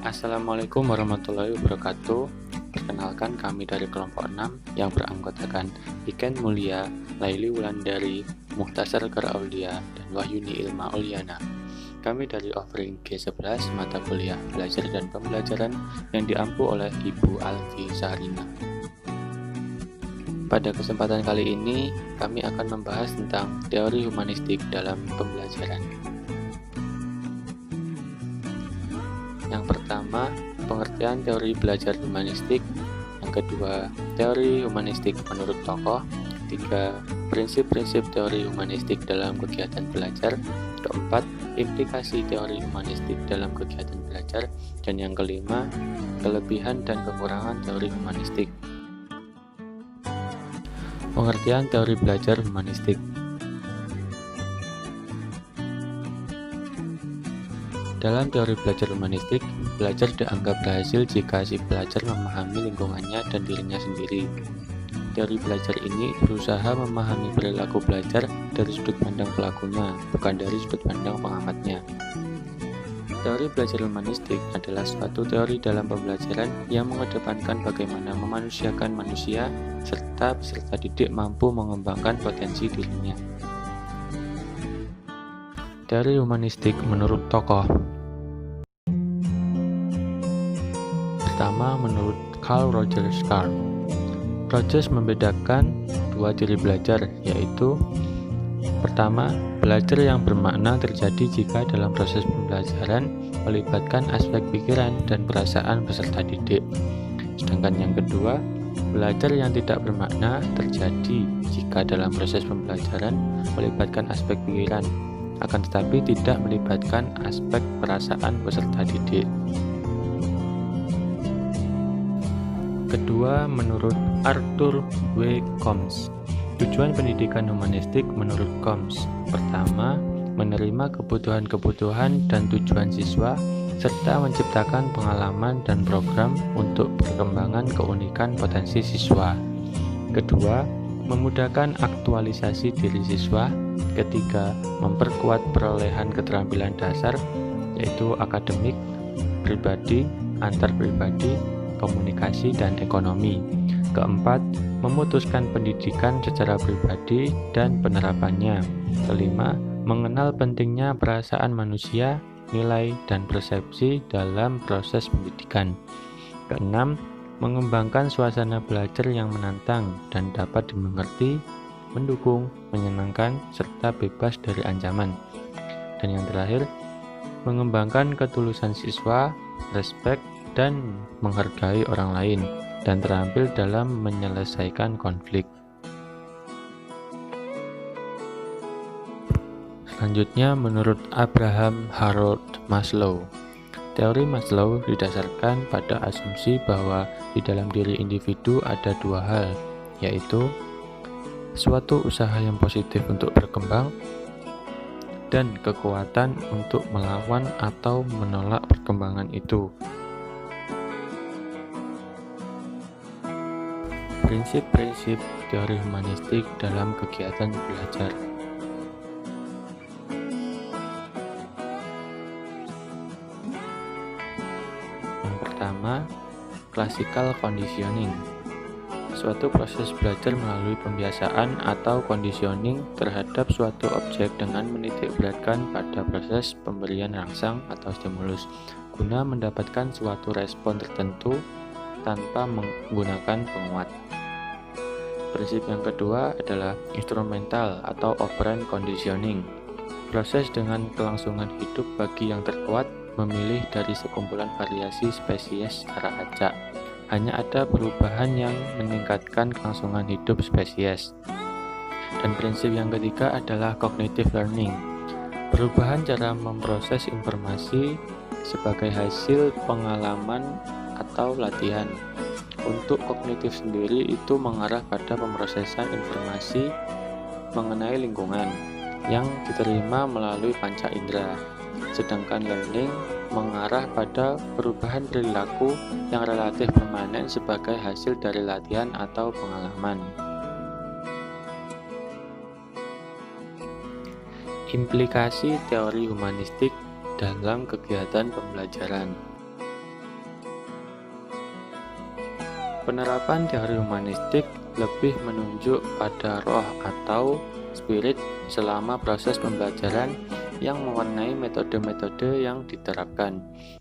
Assalamualaikum warahmatullahi wabarakatuh. Perkenalkan, kami dari kelompok 6 yang beranggotakan Iken Mulia, Laili Wulandari, Muhtasar Aulia, dan Wahyuni Ilma Uliana. Kami dari offering G11 mata kuliah belajar dan pembelajaran yang diampu oleh Ibu Alfi Sahrina. Pada kesempatan kali ini, kami akan membahas tentang teori humanistik dalam pembelajaran. Yang pertama, pengertian teori belajar humanistik. Yang kedua, teori humanistik menurut tokoh. Tiga, prinsip-prinsip teori humanistik dalam kegiatan belajar. Keempat, implikasi teori humanistik dalam kegiatan belajar. Dan yang kelima, kelebihan dan kekurangan teori humanistik. Pengertian teori belajar humanistik. Dalam teori belajar humanistik, belajar dianggap berhasil jika si belajar memahami lingkungannya dan dirinya sendiri. Teori belajar ini berusaha memahami perilaku belajar dari sudut pandang pelakunya, bukan dari sudut pandang pengamatnya. Teori belajar humanistik adalah suatu teori dalam pembelajaran yang mengedepankan bagaimana memanusiakan manusia serta peserta didik mampu mengembangkan potensi dirinya. Teori humanistik menurut tokoh. Pertama, menurut Carl Rogers Carr. Rogers membedakan dua ciri belajar, yaitu pertama, belajar yang bermakna terjadi jika dalam proses pembelajaran melibatkan aspek pikiran dan perasaan peserta didik. Sedangkan yang kedua, belajar yang tidak bermakna terjadi jika dalam proses pembelajaran melibatkan aspek pikiran, akan tetapi tidak melibatkan aspek perasaan peserta didik. Kedua, menurut Arthur W. Combs. Tujuan pendidikan humanistik menurut Combs. Pertama, menerima kebutuhan-kebutuhan dan tujuan siswa, serta menciptakan pengalaman dan program untuk perkembangan keunikan potensi siswa. Kedua, memudahkan aktualisasi diri siswa. Ketiga, memperkuat perolehan keterampilan dasar, yaitu akademik, pribadi, antar pribadi, komunikasi, dan ekonomi. Keempat, memutuskan pendidikan secara pribadi dan penerapannya. Kelima, mengenal pentingnya perasaan manusia, nilai, dan persepsi dalam proses pendidikan. Keenam, mengembangkan suasana belajar yang menantang dan dapat dimengerti, mendukung, menyenangkan, serta bebas dari ancaman. Dan yang terakhir, mengembangkan ketulusan siswa, respek, dan menghargai orang lain, dan terampil dalam menyelesaikan konflik. Selanjutnya, menurut Abraham Harold Maslow. Teori Maslow didasarkan pada asumsi bahwa di dalam diri individu ada dua hal, yaitu suatu usaha yang positif untuk berkembang dan kekuatan untuk melawan atau menolak perkembangan itu. Prinsip-prinsip teori humanistik dalam kegiatan belajar. Yang pertama, classical conditioning. Suatu proses belajar melalui pembiasaan atau conditioning terhadap suatu objek dengan menitikberatkan pada proses pemberian rangsang atau stimulus guna mendapatkan suatu respon tertentu tanpa menggunakan penguat. Prinsip yang kedua adalah instrumental atau operant conditioning. Proses dengan kelangsungan hidup bagi yang terkuat memilih dari sekumpulan variasi spesies secara acak. Hanya ada perubahan yang meningkatkan kelangsungan hidup spesies. Dan prinsip yang ketiga adalah cognitive learning. Perubahan cara memproses informasi sebagai hasil pengalaman atau latihan. Untuk kognitif sendiri itu mengarah pada pemrosesan informasi mengenai lingkungan yang diterima melalui panca indera. Sedangkan learning mengarah pada perubahan perilaku yang relatif permanen sebagai hasil dari latihan atau pengalaman. Implikasi teori humanistik dalam kegiatan pembelajaran. Penerapan teori humanistik lebih menunjuk pada roh atau spirit selama proses pembelajaran yang mewarnai metode-metode yang diterapkan.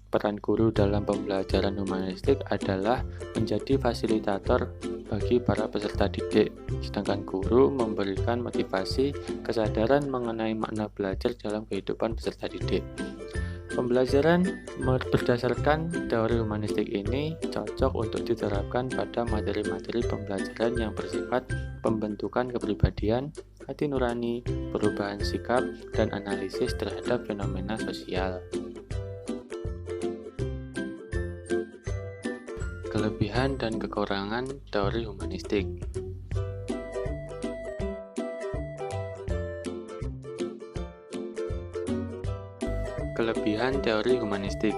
Peran guru dalam pembelajaran humanistik adalah menjadi fasilitator bagi para peserta didik, sedangkan guru memberikan motivasi, kesadaran mengenai makna belajar dalam kehidupan peserta didik. Pembelajaran berdasarkan teori humanistik ini cocok untuk diterapkan pada materi-materi pembelajaran yang bersifat pembentukan kepribadian, hati nurani, perubahan sikap, dan analisis terhadap fenomena sosial. Kelebihan dan kekurangan teori humanistik. Kelebihan teori humanistik.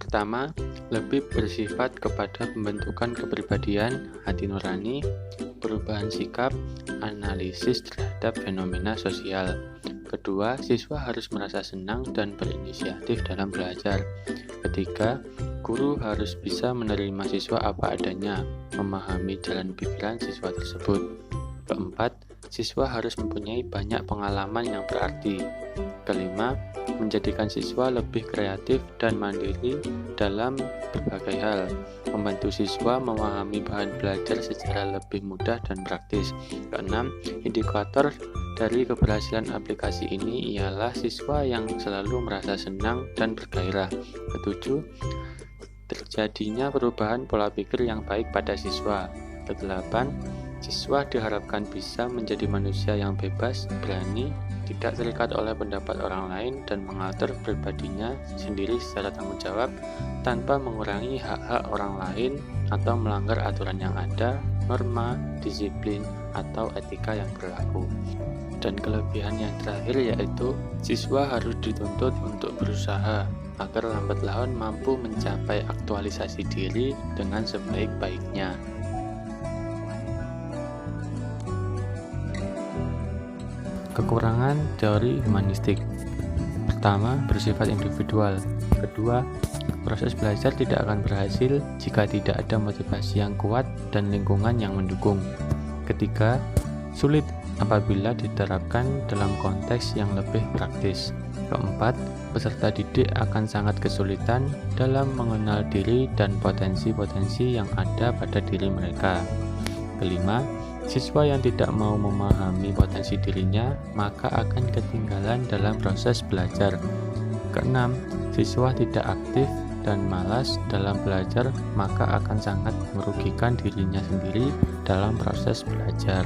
Pertama, lebih bersifat kepada pembentukan kepribadian, hati nurani, perubahan sikap, analisis terhadap fenomena sosial. Kedua, siswa harus merasa senang dan berinisiatif dalam belajar. Ketiga, guru harus bisa menerima siswa apa adanya, memahami jalan pikiran siswa tersebut. Keempat, siswa harus mempunyai banyak pengalaman yang berarti. Kelima, menjadikan siswa lebih kreatif dan mandiri dalam berbagai hal, membantu siswa memahami bahan belajar secara lebih mudah dan praktis. Keenam, indikator dari keberhasilan aplikasi ini ialah siswa yang selalu merasa senang dan bergairah. Ketujuh, terjadinya perubahan pola pikir yang baik pada siswa. Kedelapan, siswa diharapkan bisa menjadi manusia yang bebas, berani, tidak terikat oleh pendapat orang lain, dan mengatur pribadinya sendiri secara tanggung jawab tanpa mengurangi hak-hak orang lain atau melanggar aturan yang ada, norma, disiplin, atau etika yang berlaku. Dan kelebihan yang terakhir yaitu siswa harus dituntut untuk berusaha agar lambat laun mampu mencapai aktualisasi diri dengan sebaik-baiknya. Kekurangan teori humanistik. Pertama, bersifat individual. Kedua, proses belajar tidak akan berhasil jika tidak ada motivasi yang kuat dan lingkungan yang mendukung. Ketiga, sulit apabila diterapkan dalam konteks yang lebih praktis. Keempat, peserta didik akan sangat kesulitan dalam mengenal diri dan potensi-potensi yang ada pada diri mereka. Kelima, siswa yang tidak mau memahami potensi dirinya maka akan ketinggalan dalam proses belajar. Keenam, siswa tidak aktif dan malas dalam belajar maka akan sangat merugikan dirinya sendiri dalam proses belajar.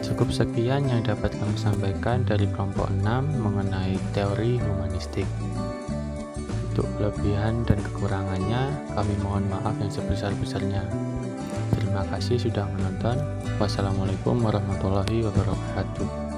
Cukup sekian yang dapat kami sampaikan dari kelompok 6 mengenai teori humanistik. Untuk kelebihan dan kekurangannya, kami mohon maaf yang sebesar-besarnya. Terima kasih sudah menonton. Wassalamualaikum warahmatullahi wabarakatuh.